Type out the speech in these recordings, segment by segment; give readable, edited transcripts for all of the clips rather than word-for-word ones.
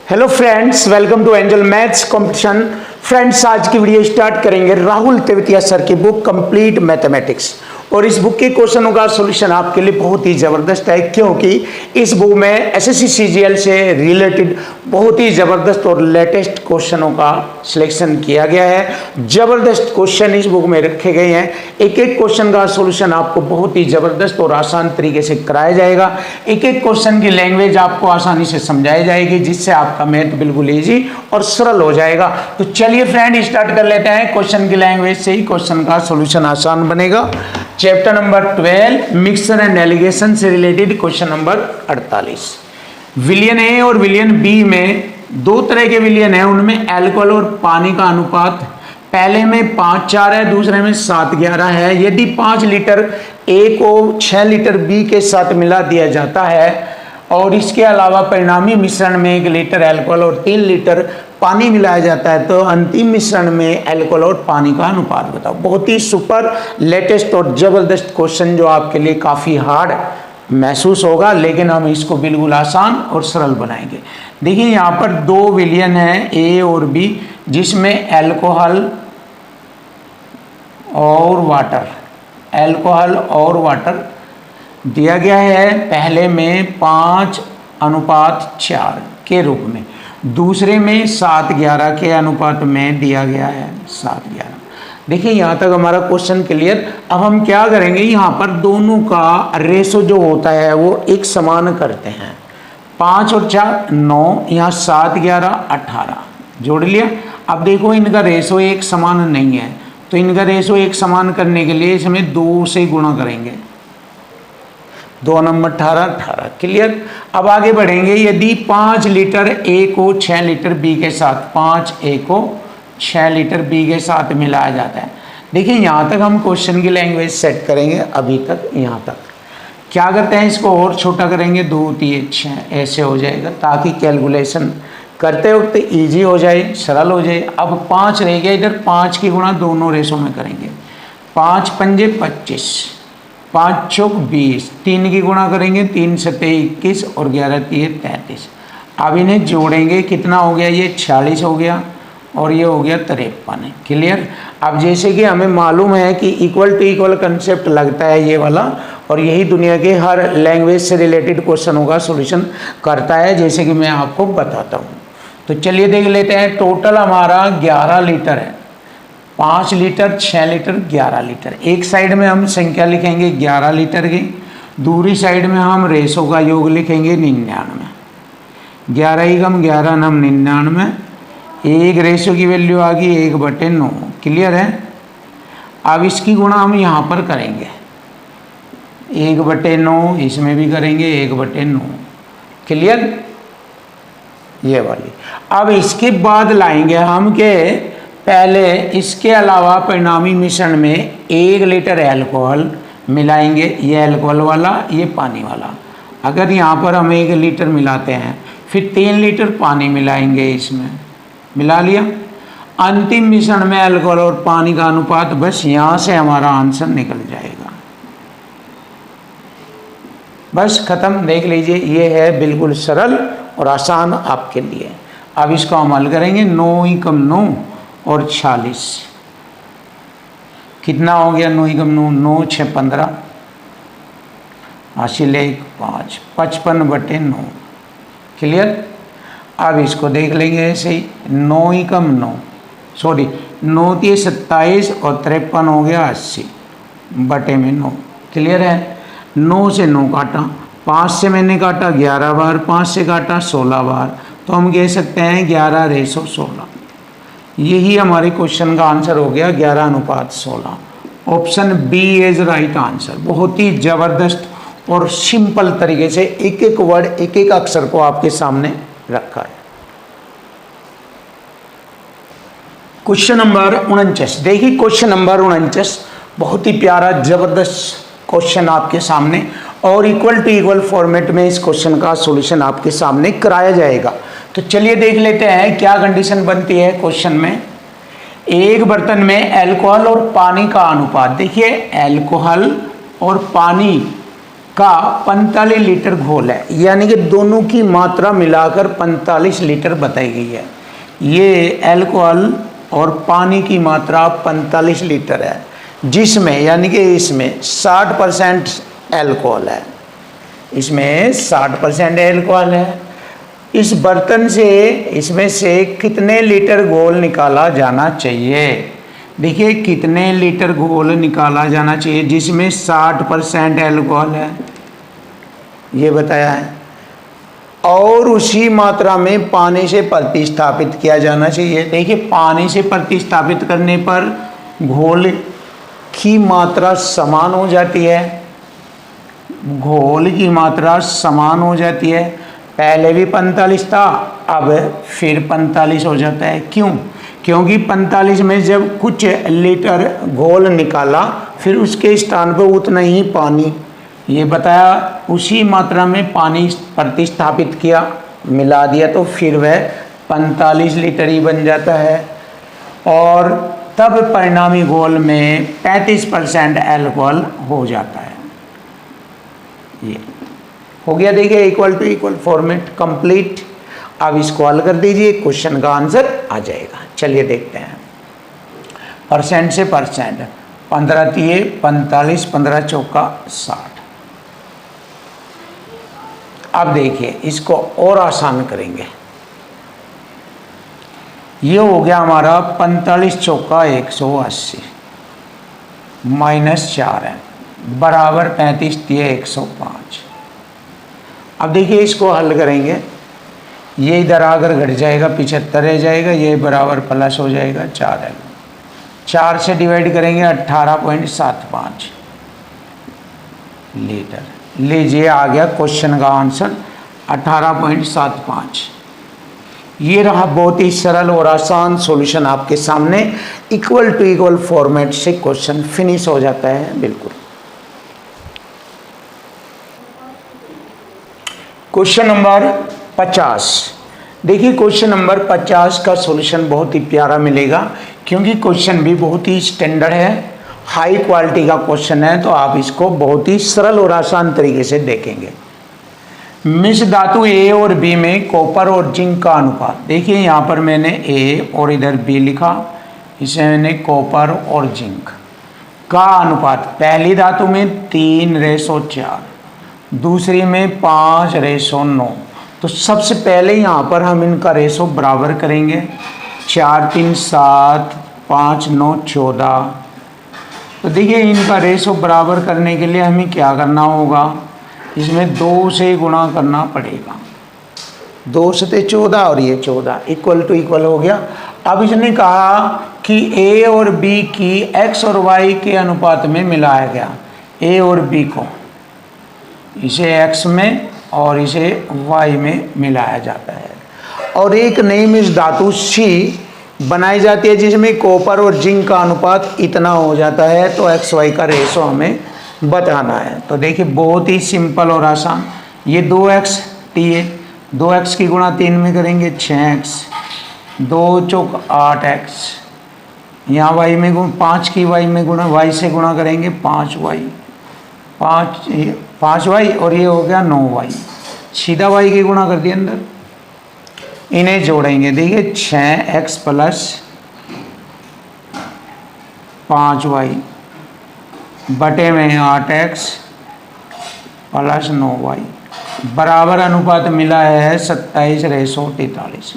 Hello friends, welcome to Angel maths competition. Friends, आज की video start करेंगे Rahul Tevatia sir की बुक कंप्लीट मैथमेटिक्स। और इस बुक के क्वेश्चनों का सॉल्यूशन आपके लिए बहुत ही ज़बरदस्त है, क्योंकि इस बुक में एसएससी सीजीएल से रिलेटेड बहुत ही ज़बरदस्त और लेटेस्ट क्वेश्चनों का सिलेक्शन किया गया है। ज़बरदस्त क्वेश्चन इस बुक में रखे गए हैं। एक एक क्वेश्चन का सॉल्यूशन आपको बहुत ही ज़बरदस्त और आसान तरीके से कराया जाएगा। एक एक क्वेश्चन की लैंग्वेज आपको आसानी से समझाई जाएगी, जिससे आपका मैथ बिल्कुल ईजी और सरल हो जाएगा। तो चलिए फ्रेंड, स्टार्ट कर लेते हैं। क्वेश्चन की लैंग्वेज से ही क्वेश्चन का सॉल्यूशन आसान बनेगा। Chapter number 12 mixture and allegation से रिलेटेड क्वेश्चन नंबर 48। विलियन ए और विलियन बी में दो तरह के विलियन है, उनमें अल्कोहल और पानी का अनुपात पहले में 5:4 है, दूसरे में 7:11 है। यदि 5 लीटर ए को 6 लीटर बी के साथ मिला दिया जाता है और इसके अलावा परिणामी मिश्रण में 1 लीटर अल्कोहल और 3 लीटर पानी मिलाया जाता है, तो अंतिम मिश्रण में अल्कोहल और पानी का अनुपात बताओ। बहुत ही सुपर लेटेस्ट और जबरदस्त क्वेश्चन, जो आपके लिए काफ़ी हार्ड महसूस होगा, लेकिन हम इसको बिल्कुल आसान और सरल बनाएंगे। देखिए, यहाँ पर दो विलियन है ए और बी, जिसमें अल्कोहल और वाटर, अल्कोहल और वाटर दिया गया है। पहले में 5:4 के रूप में, दूसरे में 7:11 के अनुपात में दिया गया है। 7:11। देखिए, यहाँ तक हमारा क्वेश्चन क्लियर। अब हम क्या करेंगे, यहाँ पर दोनों का रेशो जो होता है वो एक समान करते हैं। 5 और 4 9, यहाँ 7:11 18 जोड़ लिया। अब देखो, इनका रेशो एक समान नहीं है, तो इनका रेशो एक समान करने के लिए इसमें 2 से गुणा करेंगे। 2 नंबर 18 क्लियर। अब आगे बढ़ेंगे। यदि 5 लीटर ए को 6 लीटर बी के साथ, 5 ए को 6 लीटर बी के साथ मिलाया जाता है। देखिए, यहाँ तक हम क्वेश्चन की लैंग्वेज सेट करेंगे। अभी तक यहाँ तक क्या करते हैं, इसको और छोटा करेंगे, 2 3 6 ऐसे हो जाएगा, ताकि कैलकुलेशन करते वक्त ईजी हो जाए, सरल हो जाए। अब 5 रह गया, इधर 5 की गुणा दोनों रेशो में करेंगे। 5 पंजे 25, 5 चौक 20, 3 की गुणा करेंगे, 3 सत्ते 21 और 11 तिये 33। अब इन्हें जोड़ेंगे, कितना हो गया, ये 46 हो गया और ये हो गया 53। क्लियर। अब जैसे कि हमें मालूम है कि इक्वल टू इक्वल कंसेप्ट लगता है ये वाला, और यही दुनिया के हर लैंग्वेज से रिलेटेड क्वेश्चनों का सॉल्यूशन करता है, जैसे कि मैं आपको बताता हूँ। तो चलिए देख लेते हैं। टोटल हमारा 11 लीटर है। 5 लीटर 6 लीटर 11 लीटर। एक साइड में हम संख्या लिखेंगे 11 लीटर की, दूसरी साइड में हम रेशो का योग लिखेंगे 99। 11 ही कम 11 नम 99। एक रेशो की वैल्यू आ गई 1/9। क्लियर है। अब इसकी गुणा हम यहाँ पर करेंगे, 1/9 इसमें भी करेंगे 1/9। क्लियर, ये वाली। अब इसके बाद लाएंगे हम के पहले इसके अलावा परिणामी मिश्रण में 1 लीटर अल्कोहल मिलाएंगे, ये अल्कोहल वाला, ये पानी वाला। अगर यहाँ पर हम 1 लीटर मिलाते हैं, फिर 3 लीटर पानी मिलाएंगे, इसमें मिला लिया। अंतिम मिश्रण में अल्कोहल और पानी का अनुपात, बस यहाँ से हमारा आंसर निकल जाएगा। बस खत्म। देख लीजिए, ये है बिल्कुल सरल और आसान आपके लिए। अब इसको हम हल करेंगे। 9 ही कम 9 और 46 कितना हो गया, 9 ही कम 9, 9 6 15, हासिल 1 5, 55/9। क्लियर। अब इसको देख लेंगे ऐसे ही। 9 ही कम 9, सॉरी 9 3 27 और 53 हो गया 80/9। क्लियर है। 9 से 9 काटा, 5 से मैंने काटा 11 बार, 5 से काटा 16 बार, तो हम कह सकते हैं 11:16। यही हमारे क्वेश्चन का आंसर हो गया, 11:16। Option B is right answer. बहुत ही जबरदस्त और सिंपल तरीके से एक एक वर्ड, एक एक अक्षर को आपके सामने रखा है। Question number 49। देखिए, क्वेश्चन नंबर 49 बहुत ही प्यारा जबरदस्त क्वेश्चन आपके सामने, और इक्वल टू इक्वल फॉर्मेट में इस क्वेश्चन का सॉल्यूशन आपके सामने कराया जाएगा। तो चलिए देख लेते हैं क्या कंडीशन बनती है क्वेश्चन में। एक बर्तन में अल्कोहल और पानी का अनुपात। देखिए, अल्कोहल और पानी का 45 लीटर घोल है, यानी कि दोनों की मात्रा मिलाकर 45 लीटर बताई गई है। ये अल्कोहल और पानी की मात्रा 45 लीटर है, जिसमें यानी कि इसमें 60% अल्कोहल है, इसमें 60% अल्कोहल है। इस बर्तन से इसमें से कितने लीटर घोल निकाला जाना चाहिए? देखिए कितने लीटर घोल निकाला जाना चाहिए जिसमें 60% अल्कोहल है, ये बताया है, और उसी मात्रा में पानी से प्रतिस्थापित किया जाना चाहिए। देखिए पानी से प्रतिस्थापित करने पर घोल की मात्रा समान हो जाती है, घोल की मात्रा समान हो जाती है। पहले भी 45 था, अब फिर 45 हो जाता है। क्यों? क्योंकि 45 में जब कुछ लीटर घोल निकाला, फिर उसके स्थान पर उतना ही पानी, ये बताया, उसी मात्रा में पानी प्रतिस्थापित किया, मिला दिया, तो फिर वह 45 लीटर ही बन जाता है। और तब परिणामी घोल में 35% अल्कोहल हो जाता है। ये हो गया। देखिए equal to equal format complete. अब इसको हल कर दीजिए, क्वेश्चन का आंसर आ जाएगा। चलिए देखते हैं। परसेंट से परसेंट, 15 तिये 45, 15 चौका 60। अब देखिए इसको और आसान करेंगे। ये हो गया हमारा 45 चौका 180 -4 है, बराबर 35 तिये 105। अब देखिए इसको हल करेंगे, ये इधर आकर घट जाएगा, 75 रह जाएगा, ये बराबर प्लस हो जाएगा 4 है। 4 से डिवाइड करेंगे 18.75 लीटर। लीजिए आ गया क्वेश्चन का आंसर 18.75। ये रहा बहुत ही सरल और आसान सॉल्यूशन आपके सामने। इक्वल टू इक्वल फॉर्मेट से क्वेश्चन फिनिश हो जाता है बिल्कुल। Question number 50। देखिए क्वेश्चन नंबर 50 का सॉल्यूशन बहुत ही प्यारा मिलेगा, क्योंकि क्वेश्चन भी बहुत ही स्टैंडर्ड है, हाई क्वालिटी का क्वेश्चन है, तो आप इसको बहुत ही सरल और आसान तरीके से देखेंगे। मिश्र धातु ए और बी में कॉपर और जिंक का अनुपात। देखिए यहाँ पर मैंने ए और इधर बी लिखा, इसे मैंने कॉपर और जिंक का अनुपात। पहली धातु में 3:4, दूसरी में 5:9। तो सबसे पहले यहाँ पर हम इनका रेशो बराबर करेंगे। 4 3 7, 5 9 14। तो देखिए इनका रेशो बराबर करने के लिए हमें क्या करना होगा, इसमें 2 से गुणा करना पड़ेगा। 2 से 14 और ये 14 इक्वल टू इक्वल हो गया। अब इसने कहा कि ए और बी की एक्स और वाई के अनुपात में मिलाया गया। ए और बी को इसे एक्स में और इसे वाई में मिलाया जाता है, और एक नई मिश्र धातु सी बनाई जाती है जिसमें कॉपर और जिंक का अनुपात इतना हो जाता है। तो एक्स वाई का रेशो हमें बताना है। तो देखिए बहुत ही सिंपल और आसान। ये 2x टी, 2x की गुणा 3 में करेंगे 6x, 2 चौक 8x, यहाँ वाई में 5 की वाई में गुणा, वाई से गुणा करेंगे 5y, 5y, और ये हो गया 9y। सीधा y की गुणा कर दिया अंदर, इन्हें जोड़ेंगे। देखिए 6x प्लस 5y बटे में 8x प्लस 9y बराबर अनुपात मिला है 27:43।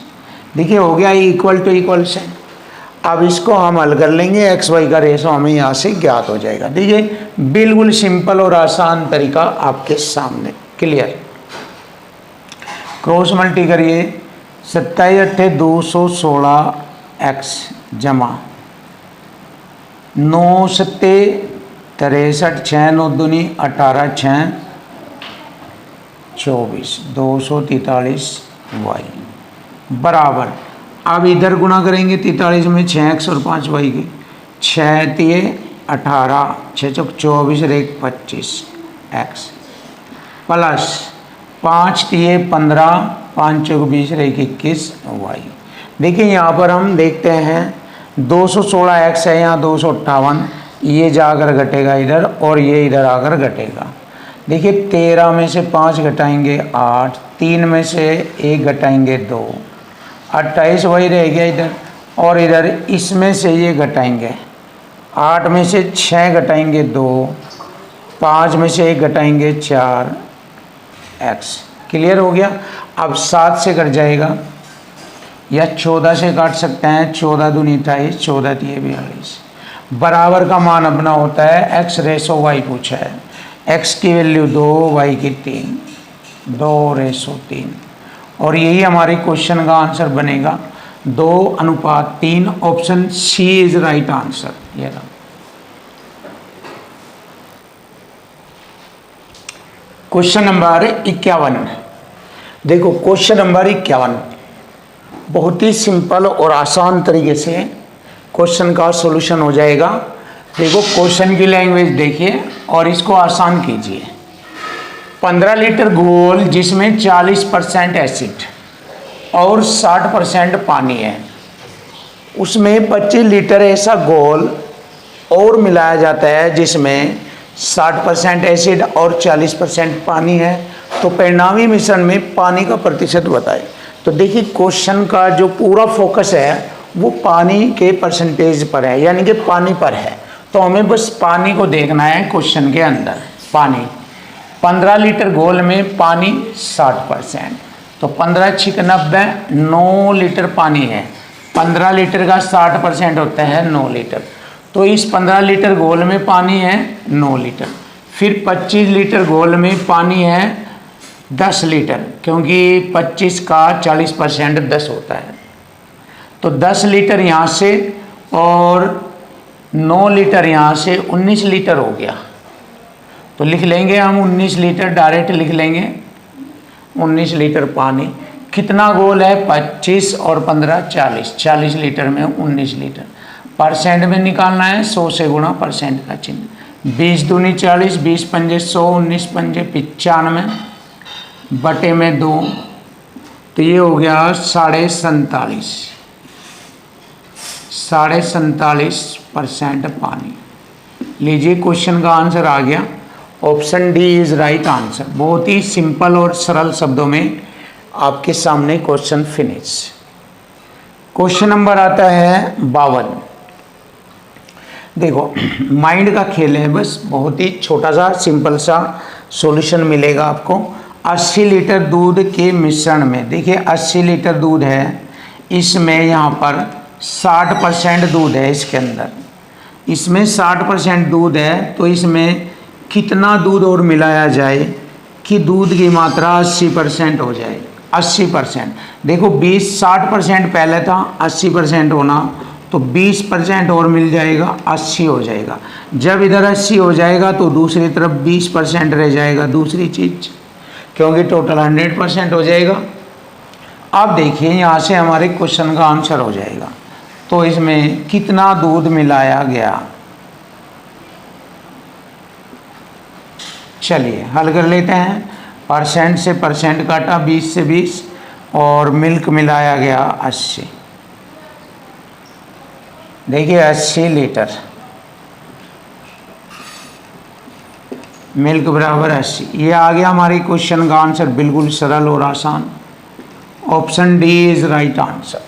देखिए हो गया इक्वल टू इक्वल से। अब इसको हम हल कर लेंगे, एक्स वाई का रेशो हमें यहाँ से ज्ञात हो जाएगा। देखिए बिल्कुल सिंपल और आसान तरीका आपके सामने क्लियर। क्रॉस मल्टी करिए, 27 8 216 x जमा 9 7 63, 6 9 दूनी 18, 6 24, 243 y बराबर। अब इधर गुणा करेंगे 43 में 6x और 5y के, 6 तिये 18, 6 चौक 24 और 1 25 x प्लस 5 तिये 15, 5 चौक 20 और 1 21 y। देखिए यहाँ पर हम देखते हैं 216 x है, यहाँ 258, ये जाकर घटेगा इधर और ये इधर आकर घटेगा। देखिए 13 में से 5 घटाएंगे 8, 3 में से 1 घटाएंगे 2, 28 वही रह गया इधर, और इधर इसमें से ये घटाएंगे 8 में से 6 घटाएंगे 2, 5 में से 1 घटाएंगे 4, x क्लियर हो गया। अब 7 से कट जाएगा या 14 से काट सकते हैं, 14 दूनी 28, 14 तिये 42, बराबर का मान अपना होता है x रेशो y पूछा है, x की वैल्यू 2, y की 3, 2:3, और यही हमारे क्वेश्चन का आंसर बनेगा 2:3। Option C is right answer. ये रहा क्वेश्चन नंबर 51। देखो क्वेश्चन नंबर 51 बहुत ही सिंपल और आसान तरीके से क्वेश्चन का सॉल्यूशन हो जाएगा। देखो क्वेश्चन की लैंग्वेज देखिए और इसको आसान कीजिए। 15 लीटर घोल जिसमें 40% एसिड और 60% पानी है, उसमें 25 लीटर ऐसा घोल और मिलाया जाता है जिसमें 60% एसिड और 40% पानी है, तो परिणामी मिश्रण में पानी का प्रतिशत बताएं। तो देखिए क्वेश्चन का जो पूरा फोकस है वो पानी के परसेंटेज पर है, यानी कि पानी पर है। तो हमें बस पानी को देखना है क्वेश्चन के अंदर। पानी 15 लीटर घोल में पानी 60%, तो 15 छिक 90, 9 लीटर पानी है। 15 लीटर का 60% होता है 9 लीटर, तो इस 15 लीटर घोल में पानी है 9 लीटर। फिर 25 लीटर घोल में पानी है 10 लीटर, क्योंकि 25 का 40% 10 होता है, तो 10 लीटर यहाँ से और 9 लीटर यहाँ से 19 लीटर हो गया। तो लिख लेंगे हम 19 लीटर, डायरेक्ट लिख लेंगे 19 लीटर पानी। कितना घोल है 25 और 15 40, 40 लीटर में 19 लीटर। परसेंट में निकालना है, 100 से गुणा परसेंट का चिन्ह। 20 दूनी 40, 20 पंजे 100, 19 पंजे 95 बटे में 2, तो ये हो गया 47.5% पानी। लीजिए क्वेश्चन का आंसर आ गया, option D is right answer. बहुत ही सिंपल और सरल शब्दों में आपके सामने क्वेश्चन फिनिश। क्वेश्चन नंबर आता है 52। देखो माइंड का खेल है, बस बहुत ही छोटा सा सिंपल सा सॉल्यूशन मिलेगा आपको। 80 लीटर दूध के मिश्रण में, देखिए 80 लीटर दूध है, इसमें यहाँ पर 60% दूध है। इसके अंदर इसमें 60% दूध है, तो इसमें कितना दूध और मिलाया जाए कि दूध की मात्रा 80% हो जाए। 80%, देखो 60% पहले था, 80% होना, तो 20% और मिल जाएगा, 80 हो जाएगा। जब इधर 80 हो जाएगा तो दूसरी तरफ 20% रह जाएगा दूसरी चीज़, क्योंकि टोटल 100% हो जाएगा। अब देखिए यहाँ से हमारे क्वेश्चन का आंसर हो जाएगा। तो इसमें कितना दूध मिलाया गया, चलिए हल कर लेते हैं। परसेंट से परसेंट काटा, 20 से 20, और मिल्क मिलाया गया 80। देखिए 80 लीटर मिल्क बराबर 80, ये आ गया हमारी क्वेश्चन का आंसर। बिल्कुल सरल और आसान, option D is right answer.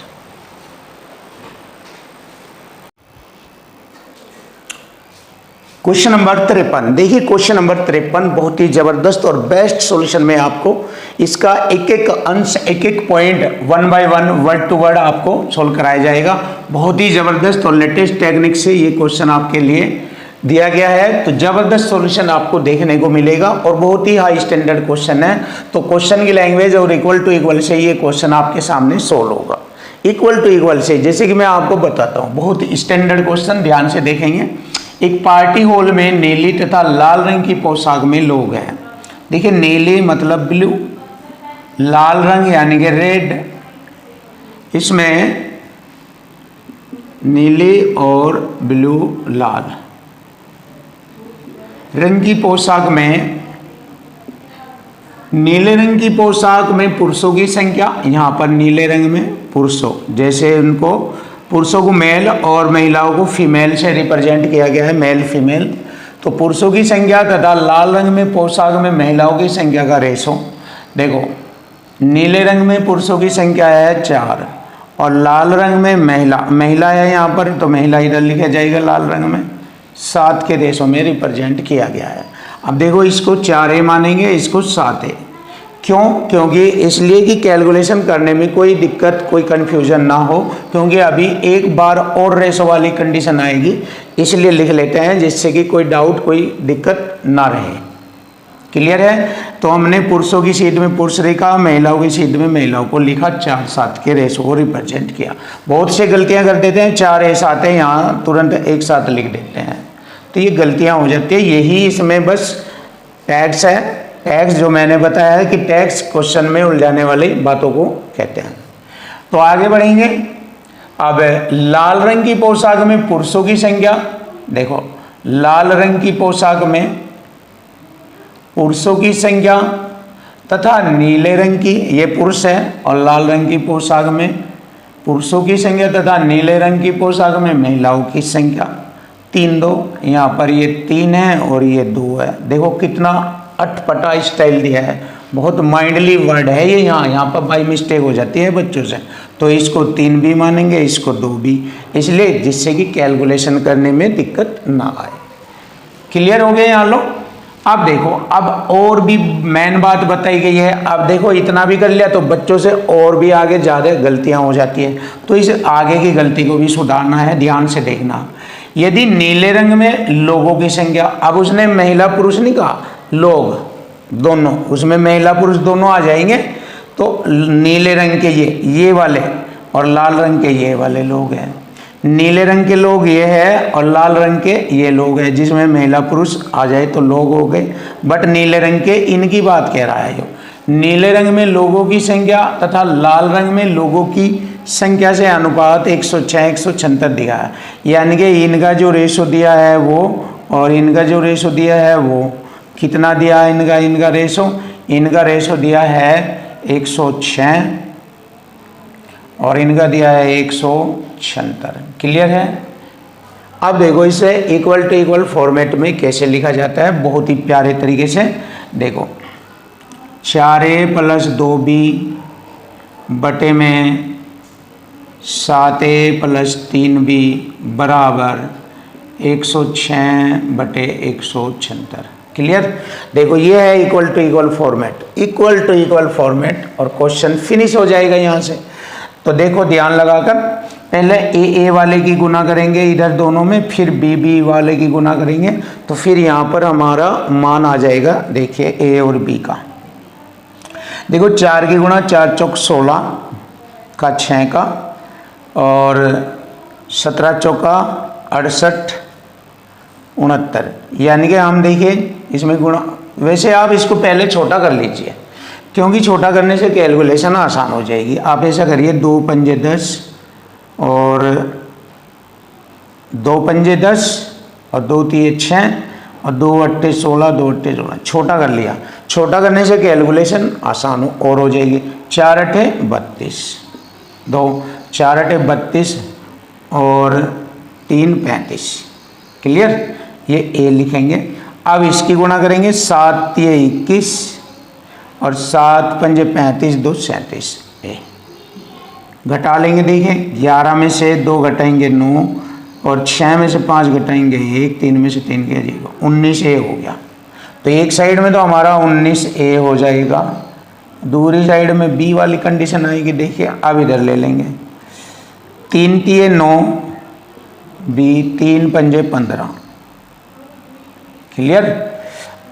Question number 53। देखिए क्वेश्चन नंबर 53 बहुत ही जबरदस्त और बेस्ट सॉल्यूशन में आपको इसका एक एक अंश, एक एक point 1 by 1 word to word आपको सोल्व कराया जाएगा। बहुत ही जबरदस्त और लेटेस्ट टेक्निक से ये क्वेश्चन आपके लिए दिया गया है, तो जबरदस्त सॉल्यूशन आपको देखने को मिलेगा और बहुत ही हाई स्टैंडर्ड क्वेश्चन है। तो क्वेश्चन की लैंग्वेज और इक्वल टू इक्वल से ये क्वेश्चन आपके सामने सोल्व होगा। इक्वल टू इक्वल से जैसे कि मैं आपको बताता हूँ, बहुत स्टैंडर्ड क्वेश्चन, ध्यान से देखेंगे। एक पार्टी हॉल में नीली तथा लाल रंग की पोशाक में लोग हैं। देखिए नीली मतलब ब्लू, लाल रंग यानी कि रेड। इसमें नीली और ब्लू लाल रंग की पोशाक में, नीले रंग की पोशाक में पुरुषों की संख्या, यहाँ पर नीले रंग में पुरुषों, जैसे उनको पुरुषों को मेल और महिलाओं को फीमेल से रिप्रेजेंट किया गया है, मेल फीमेल। तो पुरुषों की संख्या तथा लाल रंग में पोशाक में महिलाओं की संख्या का रेशो देखो, नीले रंग में पुरुषों की संख्या है 4 और लाल रंग में महिला है यहाँ पर, तो महिला इधर लिखा जाएगा लाल रंग में, 7 के रेशो में रिप्रेजेंट किया गया है। अब देखो इसको 4A मानेंगे, इसको 7A। क्यों? क्योंकि इसलिए कि कैलकुलेशन करने में कोई दिक्कत, कोई कन्फ्यूजन ना हो, क्योंकि अभी एक बार और रेशो वाली कंडीशन आएगी, इसलिए लिख लेते हैं जिससे कि कोई डाउट, कोई दिक्कत ना रहे। क्लियर है? तो हमने पुरुषों की सीट में पुरुष लिखा, महिलाओं की सीट में महिलाओं को लिखा, 4-7 के रेशो को रिप्रेजेंट किया। बहुत से गलतियां कर देते हैं, 4A-7 है, यहाँ तुरंत एक साथ लिख देते हैं, तो ये गलतियां हो जाती है। यही इसमें बस टैक्स है। टैक्स जो मैंने बताया है कि टैक्स क्वेश्चन में उलझाने वाली बातों को कहते हैं। तो आगे बढ़ेंगे। अब लाल रंग की पोशाक में पुरुषों की संख्या देखो, लाल रंग की पोशाक में पुरुषों की संख्या तथा नीले रंग की, ये पुरुष है, और लाल रंग की पोशाक में पुरुषों की संख्या तथा नीले रंग की पोशाक में महिलाओं की संख्या 3-2। यहाँ पर ये 3 है और ये 2 है। देखो कितना अटपटा स्टाइल दिया है, बहुत माइंडली वर्ड है ये। यहाँ पर बाई मिस्टेक हो जाती है बच्चों से, तो इसको 3 भी मानेंगे, इसको 2 भी, इसलिए जिससे कि कैलकुलेशन करने में दिक्कत ना आए। क्लियर हो गए यहाँ लोग? अब देखो, अब और भी मेन बात बताई गई है। अब देखो इतना भी कर लिया तो बच्चों से और भी आगे ज़्यादा गलतियाँ हो जाती है, तो इस आगे की गलती को भी सुधारना है। ध्यान से देखना, यदि नीले रंग में लोगों की संख्या, अब उसने महिला पुरुष नहीं कहा, लोग दोनों, उसमें महिला पुरुष दोनों आ जाएंगे, तो नीले रंग के ये वाले और लाल रंग के ये वाले लोग हैं। नीले रंग के लोग ये है और लाल रंग के ये लोग हैं, जिसमें महिला पुरुष आ जाए तो लोग हो गए। बट नीले रंग के इनकी बात कह रहा है जो, नीले रंग में लोगों की संख्या तथा लाल रंग में लोगों की संख्या से अनुपात 106-176 दिया है, यानी कि इनका जो रेशो दिया है वो और इनका जो रेशो दिया है वो कितना दिया है, इनका रेशो दिया है 106 और इनका दिया है 176। क्लियर है? अब देखो इसे इक्वल टू इक्वल फॉर्मेट में कैसे लिखा जाता है, बहुत ही प्यारे तरीके से। देखो 4A + 2B बटे में 7A + 3B बराबर 106 बटे 176। क्लियर? देखो ये है equal to equal format, equal to equal format, और क्वेश्चन फिनिश हो जाएगा यहाँ से। तो देखो ध्यान लगाकर, पहले ए वाले की गुना करेंगे इधर दोनों में, फिर बी वाले की गुना करेंगे, तो फिर यहाँ पर हमारा मान आ जाएगा। देखिए ए और बी का, देखो 4 की गुना 4 चौक 16 का 6 का, और 17 चौका 68 69, यानी कि हम देखिए इसमें गुणा, वैसे आप इसको पहले छोटा कर लीजिए, क्योंकि छोटा करने से कैलकुलेशन आसान हो जाएगी। आप ऐसा करिए 2 पंजे 10 और 2 पंजे 10 और 2 तिये 6 और 2 अट्ठे 16, 2 अट्ठे 16, छोटा कर लिया। छोटा करने से कैलकुलेशन आसान और हो जाएगी। 4 अट्ठे 32, 4 अट्ठे 32 और 3 35। क्लियर? ये ए लिखेंगे। अब इसकी गुणा करेंगे, 7 तिये 21 और 7 पंजे 35, 2 37। ए घटा लेंगे, देखें 11 में से 2 घटाएंगे 9 और 6 में से 5 घटाएंगे 1, 3 में से 3 गया 19A हो गया। तो एक साइड में तो हमारा 19A हो जाएगा, दूसरी साइड में बी वाली कंडीशन आएगी। देखिए अब इधर ले लेंगे, 3 तिये 9 बी, 3 पंजे 15। क्लियर?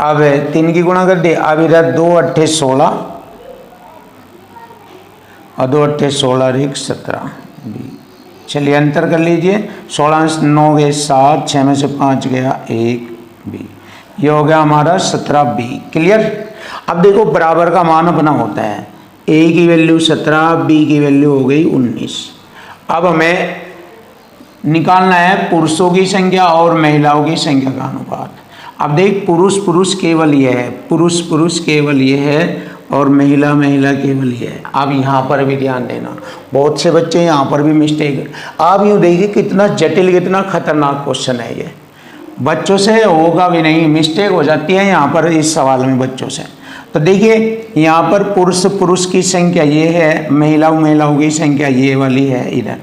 अब 3 की गुणा कर दे, अब इधर 2 अट्ठे 16 और 2 अट्ठे 16 1 17 बी। चलिए अंतर कर लीजिए, 16 में 9 गए 7, 6 में से 5 गया 1 बी, ये हो गया हमारा 17 बी। क्लियर? अब देखो बराबर का मान अपना होता है, ए की वैल्यू 17, बी की वैल्यू हो गई 19। अब हमें निकालना है पुरुषों की संख्या और महिलाओं की संख्या का अनुपात। अब देख पुरुष केवल ये है, पुरुष केवल ये है और महिला केवल ये है। अब यहाँ पर भी ध्यान देना, बहुत से बच्चे यहाँ पर भी मिस्टेक। आप यूँ देखिए कितना जटिल, कितना खतरनाक क्वेश्चन है ये। बच्चों से होगा भी नहीं, मिस्टेक हो जाती है यहाँ पर इस सवाल में बच्चों से। तो देखिए यहाँ पर पुरुष पुरुष की संख्या ये है, महिलाओं की संख्या ये वाली है इधर।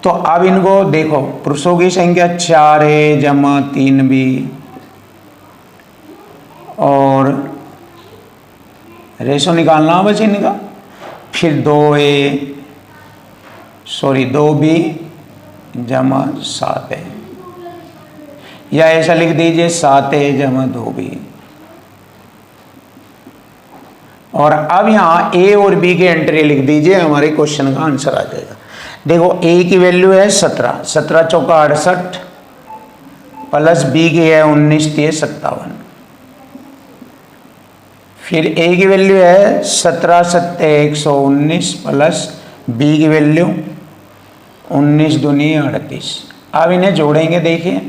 तो अब इनको देखो, पुरुषों की संख्या 4A जमा 3B और रेशो निकालना बस इनका, फिर 2B जमा 7A, या ऐसा लिख दीजिए 7A जमा 2B। और अब यहाँ A और B की एंट्री लिख दीजिए, हमारे क्वेश्चन का आंसर आ जाएगा। देखो A की वैल्यू है 17, 17 चौका 68 प्लस B की है 19 3 57। फिर A की वैल्यू है 17 7 119 प्लस B की वैल्यू 19 दूनी 38। अब इन्हें जोड़ेंगे, देखिए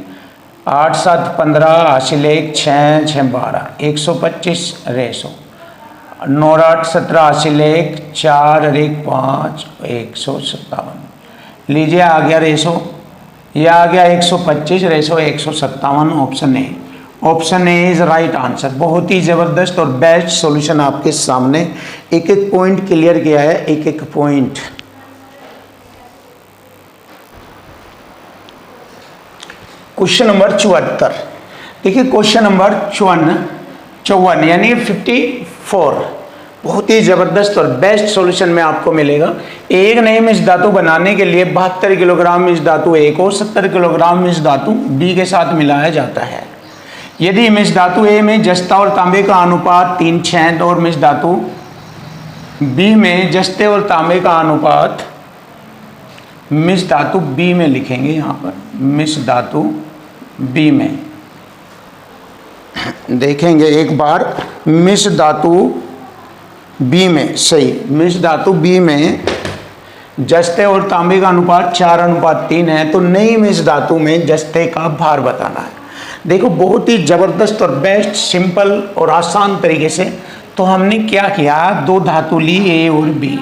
8 7 15 हासिल 1 6 6 12 125 रेशो 9 8 17 हासिल 1 4 और 1 5 157। लीजिए आ गया रेशो, यह आ गया 125 ratio 157। Option A is right answer. बहुत ही ज़बरदस्त और बेस्ट सॉल्यूशन आपके सामने, एक एक पॉइंट क्लियर किया है, एक एक पॉइंट। क्वेश्चन नंबर 74, देखिए क्वेश्चन नंबर 54 यानी 54, बहुत ही ज़बरदस्त और बेस्ट सॉल्यूशन में आपको मिलेगा। एक नई मिश्र धातु बनाने के लिए 72 किलोग्राम मिश्र धातु A को 70 किलोग्राम मिश्र धातु B के साथ मिलाया जाता है। यदि मिश्र धातु A में जस्ता और तांबे का अनुपात 3:6 और मिश्र धातु B में जस्ते और तांबे का अनुपात, मिश्र धातु B में लिखेंगे यहाँ पर, मिश्र धातु B में देखेंगे एक बार, मिश्र धातु B में, सही, मिश्र धातु B में जस्ते और तांबे का अनुपात 4:3 है। तो नई मिश्र धातु में जस्ते का भार बताना है। देखो बहुत ही ज़बरदस्त और बेस्ट, सिंपल और आसान तरीके से। तो हमने क्या किया, दो धातु ली A और B,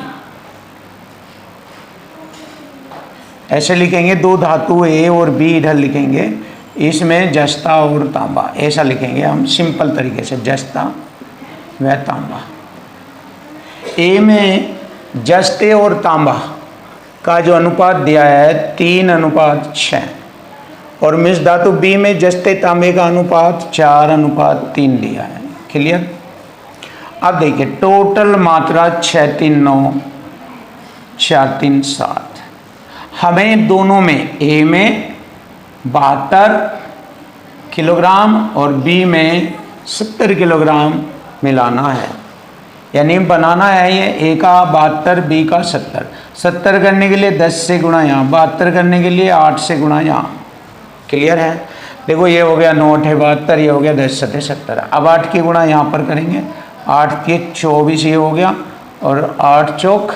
ऐसे लिखेंगे, दो धातु A और B इधर लिखेंगे, इसमें जस्ता और तांबा, ऐसा लिखेंगे हम सिंपल तरीके से, जस्ता व तांबा। A में जस्ते और तांबा का जो अनुपात दिया है 3:6 और मिश्र धातु B में जस्ते तांबे का अनुपात 4:3 दिया है। क्लियर। अब देखिए टोटल मात्रा 6 3 9 4 3 7। हमें दोनों में A में 72 किलोग्राम और B में 70 किलोग्राम मिलाना है, यानी बनाना है ये A का 72 B का 70। 70 करने के लिए 10 से गुणा यहाँ, 72 करने के लिए 8 से गुणा यहाँ। क्लियर है। देखो ये हो गया 9 8 72, ये हो गया 10 7 70। अब 8 की गुणा यहाँ पर करेंगे, 8 के 24 ये हो गया, और 8 चौक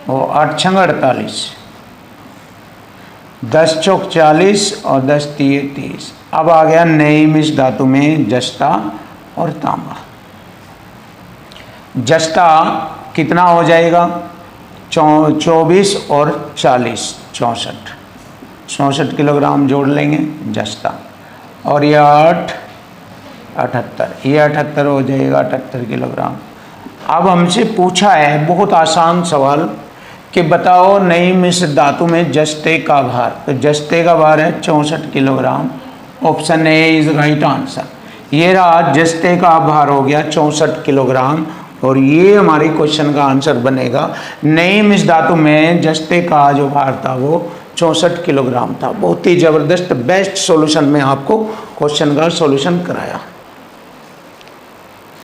और 8 छंग 48, 10 चौक 40 और 10 3 30। अब आ गया नई मिश्र धातु में जस्ता और तांबा। जस्ता कितना हो जाएगा, 24 और 40 64 किलोग्राम जोड़ लेंगे जस्ता, और ये 8 78, ये 78 हो जाएगा 78 किलोग्राम। अब हमसे पूछा है बहुत आसान सवाल कि बताओ नई मिश्र धातु में जस्ते का भार। तो जस्ते का भार है 64 kilogram. Option A is right answer. ये रहा जस्ते का भार हो गया 64 किलोग्राम, और ये हमारे क्वेश्चन का आंसर बनेगा। नई मिश्र धातु में जस्ते का जो भार था वो 64 किलोग्राम था। बहुत ही ज़बरदस्त बेस्ट सॉल्यूशन में आपको क्वेश्चन का सॉल्यूशन कराया।